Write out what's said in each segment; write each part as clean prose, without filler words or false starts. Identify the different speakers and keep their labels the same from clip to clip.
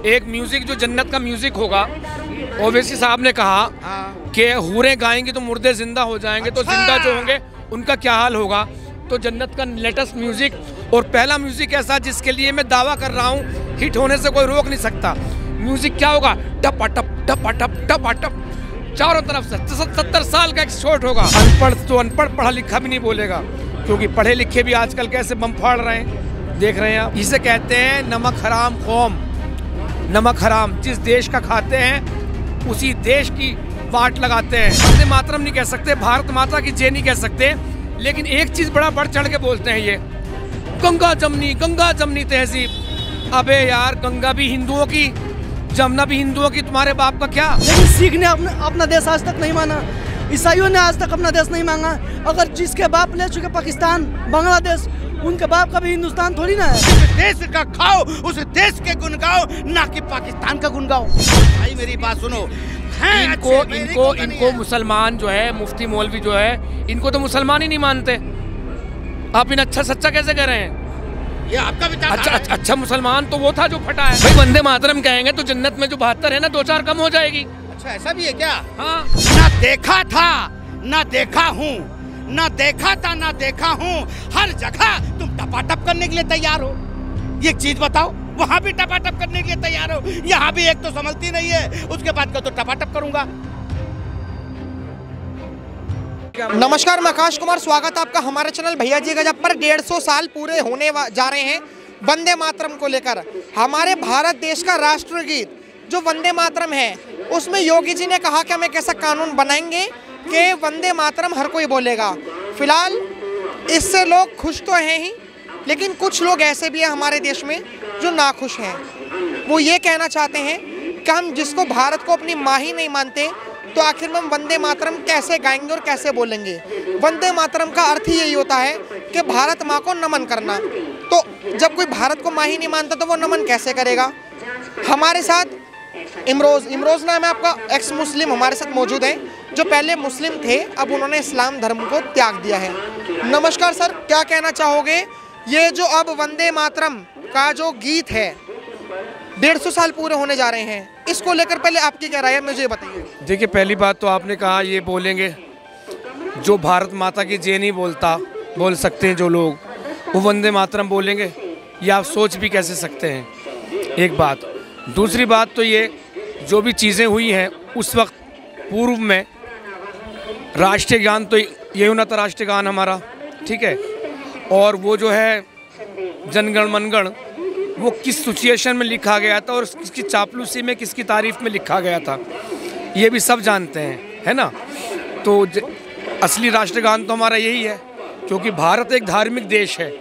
Speaker 1: एक म्यूजिक जो जन्नत का म्यूजिक होगा। ओवैसी साहब ने कहा कि हूरें गाएंगी तो मुर्दे जिंदा हो जाएंगे, तो जिंदा जो होंगे उनका क्या हाल होगा। तो जन्नत का लेटेस्ट म्यूजिक और पहला म्यूजिक ऐसा जिसके लिए मैं दावा कर रहा हूँ हिट होने से कोई रोक नहीं सकता। म्यूजिक क्या होगा? टपा टप टपा टप टपा टप, चारों तरफ से 70 साल का एक शॉट होगा। अनपढ़ तो अनपढ़, पढ़ा लिखा भी नहीं बोलेगा, क्योंकि पढ़े लिखे भी आजकल कैसे बम फाड़ रहे हैं, देख रहे हैं आप। इसे कहते हैं नमक हराम कौम। नमक हराम जिस देश का खाते हैं उसी देश की वाट लगाते हैं। वंदे मातरम नहीं कह सकते, भारत माता की जय नहीं कह सकते, लेकिन एक चीज बड़ा बढ़ चढ़ के बोलते हैं, ये गंगा जमनी तहजीब। अबे यार, गंगा भी हिंदुओं की, जमुना भी हिंदुओं की, तुम्हारे बाप का क्या?
Speaker 2: लेकिन सिख ने अपना देश आज तक नहीं माना, ईसाइयों ने आज तक अपना देश नहीं मांगा। अगर जिसके बाप ले चुके पाकिस्तान, बांग्लादेश, उनके बाप का भी हिंदुस्तान थोड़ी ना है।
Speaker 3: जिस देश का खाओ उस देश के गुण गाओ, ना कि पाकिस्तान का गुण गाओ। भाई मेरी बात सुनो,
Speaker 1: इनको मुसलमान जो है, मुफ्ती मौलवी जो है, इनको तो मुसलमान ही नहीं मानते। आप इन अच्छा सच्चा कैसे कह रहे हैं?
Speaker 3: ये आपका विचार।
Speaker 1: अच्छा मुसलमान तो वो था जो फटा है। भाई वंदे मातरम कहेंगे तो जन्नत में जो 72 है ना, 2-4 कम हो जाएगी।
Speaker 3: अच्छा ऐसा भी है क्या?
Speaker 1: हाँ।
Speaker 3: ना देखा था ना देखा हूँ, ना देखा था ना देखा हूँ, हर जगह तुम टपाटप करने के लिए तैयार हो। ये चीज बताओ, वहाँ भी टपाटप करने के लिए तैयार हो, यहाँ भी एक तो संभलती नहीं है, उसके बाद का तो टपाटप करूंगा।
Speaker 4: नमस्कार, मैं आकाश कुमार, स्वागत है आपका हमारे चैनल भैया जी गजब पर। 150 साल पूरे होने जा रहे हैं वंदे मातरम को लेकर। हमारे भारत देश का राष्ट्रगीत जो वंदे मातरम है, उसमें योगी जी ने कहा कि हम एक ऐसा कानून बनाएंगे कि वंदे मातरम हर कोई बोलेगा। फिलहाल इससे लोग खुश तो हैं ही, लेकिन कुछ लोग ऐसे भी हैं हमारे देश में जो नाखुश हैं। वो ये कहना चाहते हैं कि हम जिसको भारत को अपनी माँ ही नहीं मानते, तो आखिर में हम वंदे मातरम कैसे गाएंगे और कैसे बोलेंगे। वंदे मातरम का अर्थ ही यही होता है कि भारत माँ को नमन करना। तो जब कोई भारत को माँ ही नहीं मानता तो वो नमन कैसे करेगा। हमारे साथ इमरोज नाम है आपका, एक्स मुस्लिम हमारे साथ मौजूद है, जो पहले मुस्लिम थे, अब उन्होंने इस्लाम धर्म को त्याग दिया है। नमस्कार सर, क्या कहना चाहोगे? ये जो अब वंदे मातरम का जो गीत है 150 साल पूरे होने जा रहे हैं, इसको लेकर पहले आपकी क्या राय है, मुझे बताइए।
Speaker 1: देखिए, पहली बात तो आपने कहा ये बोलेंगे, जो भारत माता की जय नहीं बोल सकते हैं जो लोग, वो वंदे मातरम बोलेंगे, ये आप सोच भी कैसे सकते हैं? एक बात। दूसरी बात तो ये, जो भी चीज़ें हुई हैं उस वक्त पूर्व में, राष्ट्रीय गान तो ये होना था राष्ट्रीय गान हमारा, ठीक है, और वो जो है जनगण मनगण, वो किस सिचुएशन में लिखा गया था और किसकी चापलूसी में, किसकी तारीफ में लिखा गया था, ये भी सब जानते हैं, है ना। तो असली राष्ट्रगान तो हमारा यही है, क्योंकि भारत एक धार्मिक देश है,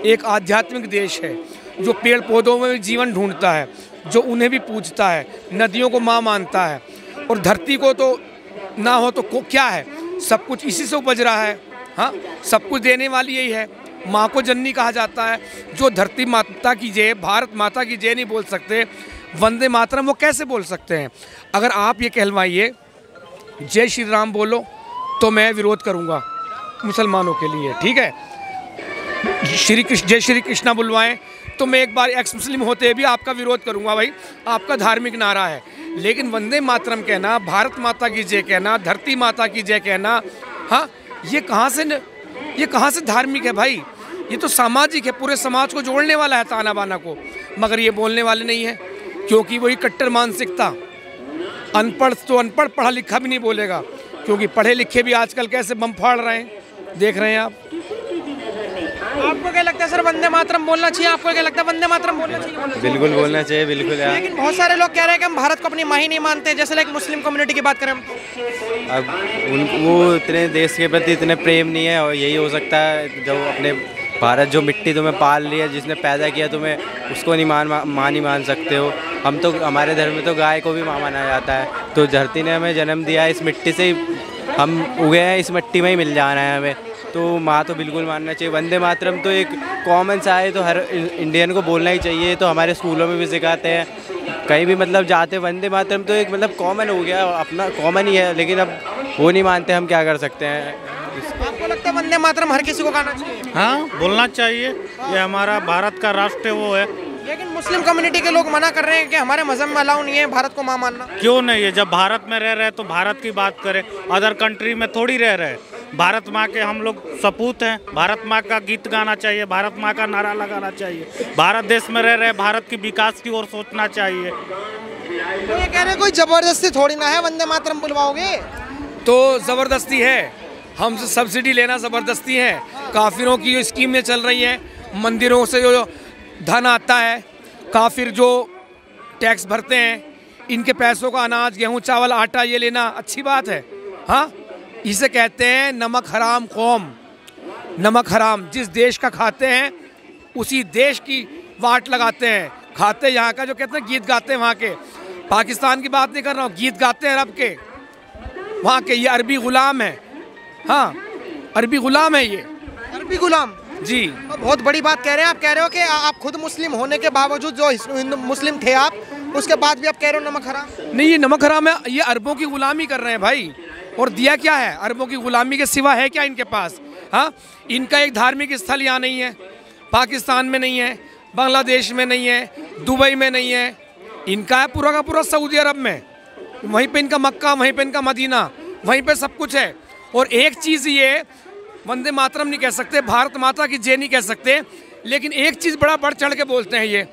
Speaker 1: एक आध्यात्मिक देश है, जो पेड़ पौधों में भी जीवन ढूंढता है, जो उन्हें भी पूजता है, नदियों को माँ मानता है, और धरती को तो ना हो तो क्या है, सब कुछ इसी से उपज रहा है। हाँ, सब कुछ देने वाली यही है, माँ को जननी कहा जाता है। जो धरती माता की जय, भारत माता की जय नहीं बोल सकते, वंदे मातरम वो कैसे बोल सकते हैं? अगर आप ये कहलवाइए जय श्री राम बोलो, तो मैं विरोध करूँगा मुसलमानों के लिए, ठीक है। जय श्री कृष्णा बुलवाएं तो मैं एक बार एक्स मुस्लिम होते भी आपका विरोध करूँगा, भाई आपका धार्मिक नारा है। लेकिन वंदे मातरम कहना, भारत माता की जय कहना, धरती माता की जय कहना, हाँ, ये कहाँ से धार्मिक है भाई? ये तो सामाजिक है, पूरे समाज को जोड़ने वाला है, ताना बाना को। मगर ये बोलने वाले नहीं है, क्योंकि वही कट्टर मानसिकता। अनपढ़ तो अनपढ़, पढ़ा लिखा भी नहीं बोलेगा, क्योंकि पढ़े लिखे भी आजकल कैसे बम फाड़ रहे हैं, देख रहे हैं आप।
Speaker 4: आपको क्या लगता है सर, वंदे मातरम बोलना चाहिए? आपको क्या लगता है वंदे मातरम बोलना चाहिए?
Speaker 5: बिल्कुल बोलना चाहिए, बिल्कुल यार।
Speaker 4: लेकिन बहुत सारे लोग कह रहे हैं कि हम भारत को अपनी माँ ही नहीं मानते, जैसे लाइक मुस्लिम कम्युनिटी की बात करें।
Speaker 5: अब वो इतने देश के प्रति इतने प्रेम नहीं है, और यही हो सकता है जो अपने भारत, जो मिट्टी तुम्हें पाल लिया, जिसने पैदा किया तुम्हें, उसको नहीं माँ नहीं मान सकते हो। हम तो, हमारे धर्म में तो गाय को भी माँ माना जाता है। तो धरती ने हमें जन्म दिया है, इस मिट्टी से ही हम उगे हैं, इस मिट्टी में ही मिल जाना है हमें, तो माँ तो बिल्कुल मानना चाहिए। वंदे मातरम तो एक कॉमन सा है, तो हर इंडियन को बोलना ही चाहिए। तो हमारे स्कूलों में भी सिखाते हैं, कहीं भी मतलब जाते, वंदे मातरम तो एक मतलब कॉमन हो गया, अपना कॉमन ही है, लेकिन अब वो नहीं मानते, हम क्या कर सकते हैं।
Speaker 4: आपको लगता है वंदे मातरम हर किसी को गाना चाहिए?
Speaker 6: हाँ, बोलना चाहिए, ये हमारा भारत का राष्ट्र वो है।
Speaker 4: लेकिन मुस्लिम कम्युनिटी के लोग मना कर रहे हैं कि हमारे मजहब में अलाउ नहीं है भारत को माँ मानना।
Speaker 6: क्यों नहीं है? जब भारत में रह रहे तो भारत की बात करें, अदर कंट्री में थोड़ी रह रहे। भारत माँ के हम लोग सपूत हैं। भारत माँ का गीत गाना चाहिए, भारत माँ का नारा लगाना चाहिए। भारत देश में रह रहे, भारत की विकास की ओर सोचना चाहिए।
Speaker 4: तो ये कह रहे हैं कोई जबरदस्ती थोड़ी ना है, वंदे मातरम बुलवाओगे
Speaker 1: तो ज़बरदस्ती है, हमसे सब्सिडी लेना ज़बरदस्ती है। काफिरों की जो स्कीमें चल रही हैं, मंदिरों से जो धन आता है, काफिर जो टैक्स भरते हैं, इनके पैसों का अनाज, गेहूं, चावल, आटा ये लेना अच्छी बात है। हाँ, इसे कहते हैं नमक हराम कौम। नमक हराम, जिस देश का खाते हैं उसी देश की वाट लगाते हैं। खाते यहाँ का, जो कहते हैं गीत गाते हैं वहाँ के, पाकिस्तान की बात नहीं कर रहा हूँ, गीत गाते हैं अरब के, वहाँ के। ये अरबी गुलाम है। हाँ, अरबी गुलाम है ये।
Speaker 4: अरबी गुलाम
Speaker 1: जी।
Speaker 4: बहुत बड़ी बात कह रहे हैं। आप कह रहे हो कि आप खुद मुस्लिम होने के बावजूद, जो हिंदू मुस्लिम थे आप, उसके बाद भी आप कह रहे हो नमक हराम।
Speaker 1: नहीं, ये नमक हराम है। ये अरबों की गुलामी कर रहे हैं भाई। और दिया क्या है? अरबों की गुलामी के सिवा है क्या इनके पास? हाँ, इनका एक धार्मिक स्थल यहाँ नहीं है, पाकिस्तान में नहीं है, बांग्लादेश में नहीं है, दुबई में नहीं है। इनका है पूरा का पूरा सऊदी अरब में। वहीं पे इनका मक्का, वहीं पे इनका मदीना, वहीं पे सब कुछ है। और एक चीज़ ये, वंदे मातरम नहीं कह सकते, भारत माता की जय नहीं कह सकते, लेकिन एक चीज़ बड़ा बढ़ चढ़ के बोलते हैं ये,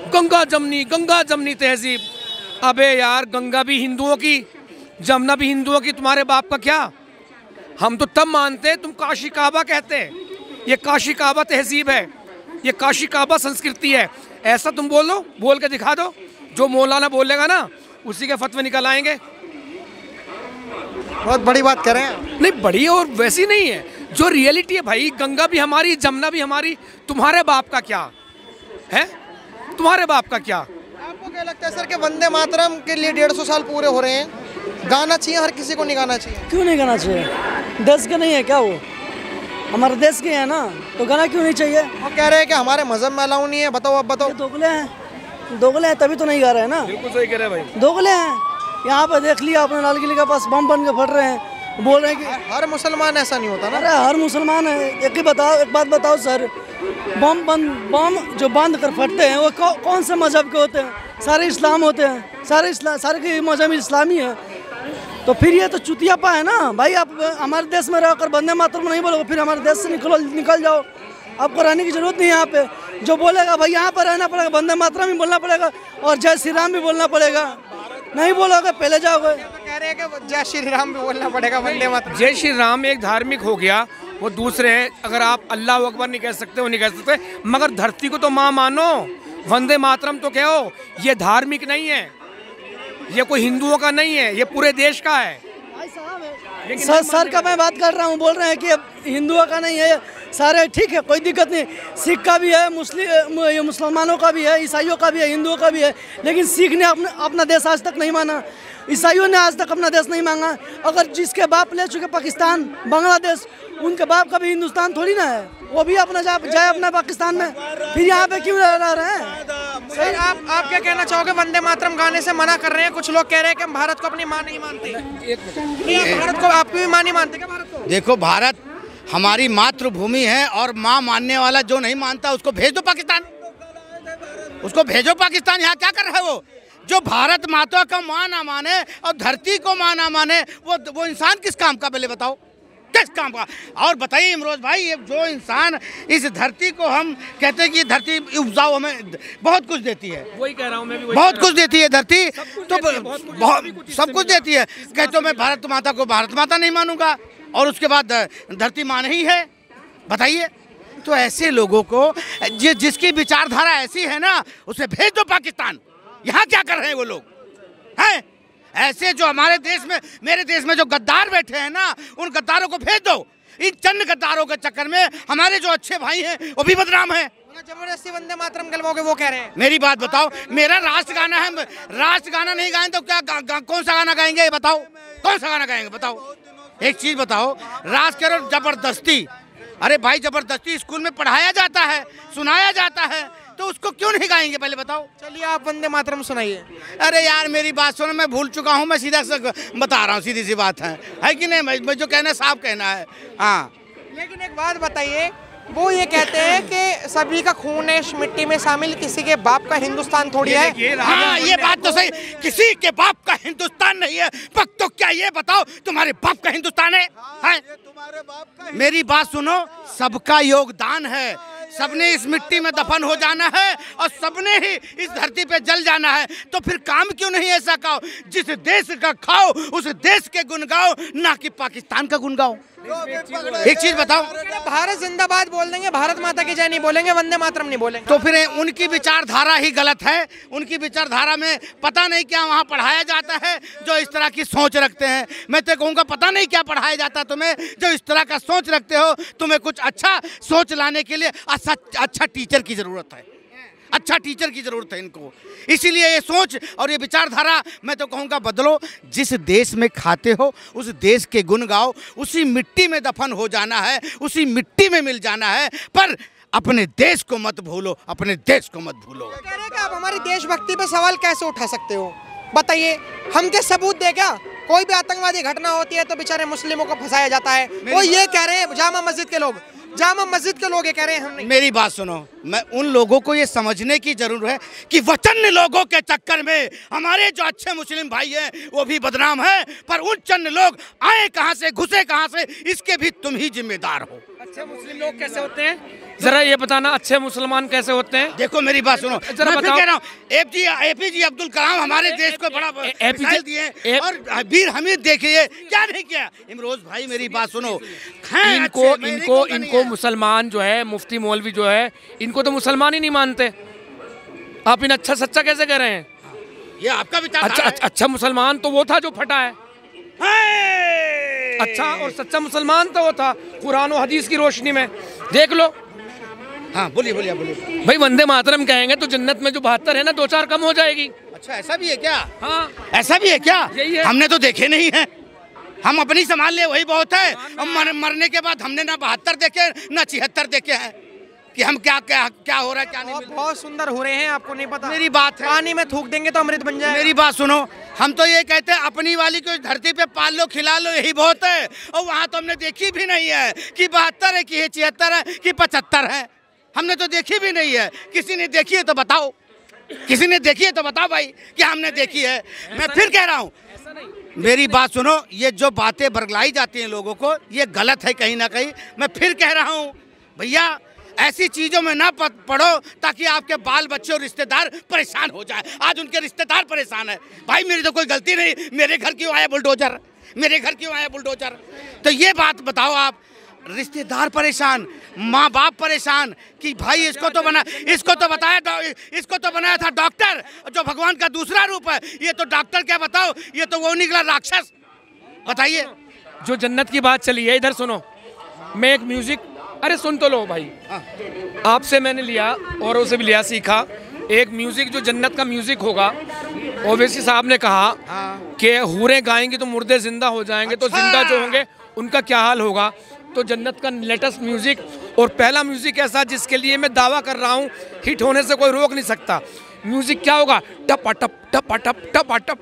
Speaker 1: गंगा जमनी तहजीब। अबे यार, गंगा भी हिंदुओं की, जमुना भी हिंदुओं की, तुम्हारे बाप का क्या? हम तो तब मानते हैं तुम काशी काबा कहते हैं। ये काशी काबा तहजीब है, ये काशी काबा संस्कृति है। ऐसा तुम बोलो, बोल के दिखा दो। जो मौलाना बोलेगा ना, उसी के फतवे निकल आएंगे।
Speaker 4: बहुत बड़ी बात कह रहे हैं।
Speaker 1: नहीं, बड़ी और वैसी नहीं है, जो रियलिटी है भाई। गंगा भी हमारी, जमुना भी हमारी, तुम्हारे बाप का क्या है? तुम्हारे बाप का क्या?
Speaker 4: आपको क्या लगता है सर कि वंदे मातरम के लिए 150 साल पूरे हो रहे हैं, गाना चाहिए, हर किसी को नहीं गाना चाहिए?
Speaker 2: क्यों नहीं गाना चाहिए? देश के नहीं है क्या वो? हमारे देश के है ना, तो गाना क्यों नहीं चाहिए?
Speaker 4: वो कह रहे हैं कि हमारे मजहब में अलाउ नहीं है। बताओ, अब बताओ।
Speaker 2: दोगले हैं, दोगले हैं, तभी तो नहीं गा रहे हैं ना।
Speaker 1: बिल्कुल सही कह रहे हैं भाई,
Speaker 2: दोगले हैं। यहाँ पे देख लिया आपने, लाल किले के पास बम बन के फट रहे हैं, बोल रहे हैं कि
Speaker 4: हर मुसलमान ऐसा नहीं होता ना।
Speaker 2: अरे हर मुसलमान है। एक बात बताओ सर, बम जो बांध कर फटते हैं वो कौन से मजहब के होते हैं? सारे इस्लाम होते हैं, सारे के मजहब इस्लामी है। तो फिर ये तो चुतियापा है ना भाई। आप हमारे देश में रहकर वंदे मातरम नहीं बोलोगे, फिर हमारे देश से निकल जाओ। आपको रहने की जरूरत नहीं है यहाँ पे। जो बोलेगा भाई यहाँ पर रहना पड़ेगा, वंदे मातरम भी बोलना पड़ेगा और जय श्री राम भी बोलना पड़ेगा। नहीं बोलोगे पहले जाओगे।
Speaker 4: कह रहे हैं कि जय श्री राम भी बोलना पड़ेगा, वंदे मातरम।
Speaker 1: जय श्री राम एक धार्मिक हो गया, वो दूसरे हैं। अगर आप अल्लाह अकबर नहीं कह सकते, वो नहीं कह सकते, मगर धरती को तो माँ मानो। वंदे मातरम तो कहो। ये धार्मिक नहीं है, ये कोई हिंदुओं का नहीं है, ये पूरे देश का है।
Speaker 2: सर का मैं बात कर रहा हूँ, बोल रहे हैं कि हिंदुओं का नहीं है, सारे ठीक है, कोई दिक्कत नहीं। सिख का भी है, मुसलमानों का भी है, ईसाइयों का भी है, हिंदुओं का भी है, लेकिन सिख ने अपना देश आज तक नहीं माना, ईसाइयों ने आज तक अपना देश नहीं मांगा। अगर जिसके बाप ले चुके पाकिस्तान, बांग्लादेश, उनके बाप का भी हिंदुस्तान थोड़ी ना है। वो भी अपना जाए अपना पाकिस्तान में, फिर यहाँ पे क्यों रह रहे हैं?
Speaker 4: सर आप क्या कहना चाहोगे? वंदे मातरम गाने से मना कर रहे हैं कुछ लोग, कह रहे हैं कि हम भारत को अपनी माँ नहीं मानते। भारत को आपकी भी माँ नहीं मानते क्या? भारत को
Speaker 3: देखो, भारत हमारी मातृभूमि है और माँ मानने वाला जो नहीं मानता उसको भेज दो पाकिस्तान, उसको भेजो पाकिस्तान। यहाँ क्या कर रहा है वो? जो भारत माता का माँ ना माने और धरती को माँ ना माने, वो इंसान किस काम का? पहले बताओ, किस काम का? और बताइए इमरोज भाई, ये जो इंसान इस धरती को, हम कहते हैं कि धरती उपजाऊ, हमें बहुत कुछ देती है।
Speaker 1: वही कह रहा हूँ मैं भी,
Speaker 3: बहुत कुछ देती है धरती, तो सब कुछ देती है। कहते हो मैं भारत माता को भारत माता नहीं मानूंगा और उसके बाद धरती माँ नहीं है? बताइए। तो ऐसे लोगों को, जिसकी विचारधारा ऐसी है ना, उसे भेज दो पाकिस्तान। यहाँ क्या कर रहे हैं वो लोग? हैं ऐसे जो हमारे देश में, मेरे देश में जो गद्दार बैठे हैं ना, उन गद्दारों को भेज दो। इन चंद गद्दारों के चक्कर में हमारे जो अच्छे भाई हैं वो भी बदनाम है।
Speaker 4: जबरदस्ती वंदे मातरम गलवाओगे, वो कह रहे हैं।
Speaker 3: मेरी बात बताओ, मेरा राष्ट्र गाना है, राष्ट्र गाना नहीं गाएं तो क्या कौन सा गाना गाएंगे? ये बताओ, कौन सा गाना गाएंगे? बताओ, एक चीज बताओ। राष्ट्र करो जबरदस्ती, अरे भाई जबरदस्ती स्कूल में पढ़ाया जाता है, सुनाया जाता है, तो उसको क्यों नहीं गाएंगे? पहले बताओ।
Speaker 4: चलिए आप वंदे मातरम सुनाइए।
Speaker 3: अरे यार मेरी बात सुनो, मैं भूल चुका हूँ, मैं सीधा से बता रहा हूँ, सीधी सी बात है कि नहीं? मैं जो कहना है साफ कहना है। हाँ,
Speaker 4: लेकिन एक बात बताइए वो ये कहते हैं कि सभी का खून है इस मिट्टी में शामिल, किसी के बाप का हिंदुस्तान थोड़ी है।
Speaker 3: हाँ, ये बात तो सही, किसी के बाप का हिंदुस्तान नहीं है। पर तो क्या ये बताओ तुम्हारे बाप का हिंदुस्तान है? तुम्हारे बाप का। मेरी बात सुनो, सबका योगदान है, सबने इस मिट्टी में दफन हो जाना है और सबने ही इस धरती पे जल जाना है। तो फिर काम क्यों नहीं ऐसा कहो, जिस देश का खाओ उस देश के गुण गाओ, ना कि पाकिस्तान का गुण गाओ। एक चीज बताओ,
Speaker 4: भारत जिंदाबाद बोल देंगे, भारत माता की जय नहीं बोलेंगे, वंदे मातरम नहीं बोलेंगे,
Speaker 3: तो फिर उनकी विचारधारा ही गलत है। उनकी विचारधारा में पता नहीं क्या वहाँ पढ़ाया जाता है जो इस तरह की सोच रखते हैं। मैं तो कहूँगा पता नहीं क्या पढ़ाया जाता तुम्हें जो इस तरह का सोच रखते हो। तुम्हें कुछ अच्छा सोच लाने के लिए अच्छा टीचर की जरूरत है, अच्छा टीचर की जरूरत है इनको। इसीलिए ये सोच और ये विचारधारा मैं तो कहूँगा बदलो। जिस देश में खाते हो उस देश के गुण गाओ, उसी मिट्टी में दफन हो जाना है, उसी मिट्टी में मिल जाना है, पर अपने देश को मत भूलो, अपने देश को मत भूलो।
Speaker 4: कह रहे हैं कि आप हमारी देशभक्ति पे सवाल कैसे उठा सकते हो, बताइए। हम क्या सबूत दे क्या? कोई भी आतंकवादी घटना होती है तो बेचारे मुस्लिमों को फंसाया जाता है। वो ये कह रहे हैं जामा मस्जिद के लोग, जामा मस्जिद के लोग ये कह रहे हैं हम नहीं।
Speaker 3: मेरी बात सुनो, मैं उन लोगों को ये समझने की जरूरत है कि वतन लोगों के चक्कर में हमारे जो अच्छे मुस्लिम भाई हैं वो भी बदनाम है, पर उन चंद लोग आए कहां से, घुसे कहां से, इसके भी तुम ही जिम्मेदार हो।
Speaker 1: अच्छे मुस्लिम लोग कैसे होते हैं जरा ये बताना, अच्छे मुसलमान कैसे होते हैं?
Speaker 3: देखो मेरी बात सुनो,
Speaker 1: जरा
Speaker 3: मैं फिर
Speaker 1: बताओ।
Speaker 3: कह रहा हूँ एपीजे अब्दुल कलाम हमारे देश को बड़ा मिसाइल दिए, और वीर हमीद देखिए क्या नहीं किया। इमरोज भाई मेरी बात सुनो,
Speaker 1: इनको मुसलमान जो है, मुफ्ती मौलवी जो है, इनको तो मुसलमान ही नहीं मानते। आप इन अच्छा सच्चा कैसे कह रहे हैं?
Speaker 3: ये आपका विचार।
Speaker 1: अच्छा मुसलमान तो वो था जो फटा है। अच्छा और सच्चा मुसलमान तो वो था कुरान और हदीस की रोशनी में, देख लो।
Speaker 3: हाँ बोलिए बोलिए बोलिए।
Speaker 1: भाई वंदे मातरम कहेंगे तो जन्नत में जो 72 है ना, 2-4 कम हो जाएगी।
Speaker 3: अच्छा ऐसा भी है क्या?
Speaker 1: हाँ
Speaker 3: ऐसा भी है क्या?
Speaker 1: यही है।
Speaker 3: हमने तो देखे नहीं है, हम अपनी संभाल ले वही बहुत है। मरने के बाद हमने ना 72 देखे ना 76 देखे हैं कि हम क्या क्या क्या हो रहा है क्या नहीं।
Speaker 4: बहुत सुंदर हो रहे हैं, आपको नहीं पता।
Speaker 3: मेरी बात है,
Speaker 4: पानी में थूक देंगे तो अमृत बन जाए।
Speaker 3: मेरी बात सुनो, हम तो ये कहते हैं अपनी वाली को धरती पे पाल लो खिला लो, यही बहुत है। और वहाँ तो हमने देखी भी नहीं है कि 72 है कि 76 है कि 75 है, हमने तो देखी भी नहीं है। किसी ने देखी है तो बताओ, किसी ने देखी है तो बताओ भाई कि हमने देखी है। मैं फिर कह रहा हूँ, मेरी बात सुनो, ये जो बातें बरगलाई जाती हैं लोगों को, ये गलत है कहीं ना कहीं। मैं फिर कह रहा हूँ भैया, ऐसी चीजों में ना पड़ो ताकि आपके बाल बच्चे और रिश्तेदार परेशान हो जाए। आज उनके रिश्तेदार परेशान है। भाई मेरी तो कोई गलती नहीं, मेरे घर क्यों आया बुलडोजर, मेरे घर क्यों आया बुलडोजर? तो ये बात बताओ आप, रिश्तेदार परेशान, माँ बाप परेशान कि भाई इसको तो बनाया था डॉक्टर, जो भगवान का दूसरा रूप है। ये तो डॉक्टर क्या बताओ, ये तो वो निकला राक्षस। बताइए,
Speaker 1: जो जन्नत की बात चली है, इधर सुनो। मैं एक म्यूजिक, अरे सुन तो लो भाई, आपसे मैंने लिया औरों से भी लिया, सीखा। एक म्यूजिक जो जन्नत का म्यूजिक होगा, ओवैसी साहब ने कहा कि हूरें गाएंगी तो मुर्दे जिंदा हो जाएंगे। तो जिंदा जो होंगे उनका क्या हाल होगा। तो जन्नत का लेटेस्ट म्यूजिक और पहला म्यूजिक ऐसा जिसके लिए मैं दावा कर रहा हूँ हिट होने से कोई रोक नहीं सकता। म्यूजिक क्या होगा? टपाटप टपाटप टपाटप,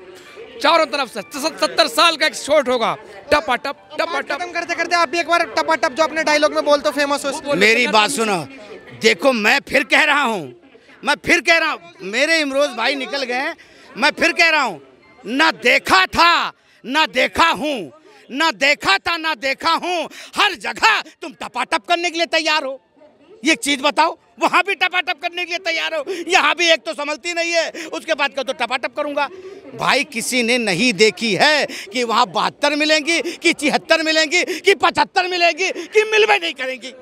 Speaker 1: चारों तरफ से 70 साल का एक शॉट होगा, टपाटप टपाटप।
Speaker 4: खत्म करते करते आप भी एक बार टपाटप जो अपने डायलॉग में बोलते हो फेमस हो।
Speaker 3: मेरी बात सुनो, देखो मैं फिर कह रहा हूँ, मेरे इमरोज भाई निकल गए। मैं फिर कह रहा हूँ, ना देखा था ना देखा हूँ, ना देखा था ना देखा हूँ, हर जगह तुम टपाटप करने के लिए तैयार हो। ये चीज बताओ, वहां भी टपाटप करने के लिए तैयार हो, यहाँ भी एक तो संभलती नहीं है, उसके बाद का तो टपाटप करूंगा। भाई किसी ने नहीं देखी है कि वहाँ 72 मिलेंगी कि 76 मिलेंगी कि 75 मिलेंगी कि मिलवे नहीं करेंगी।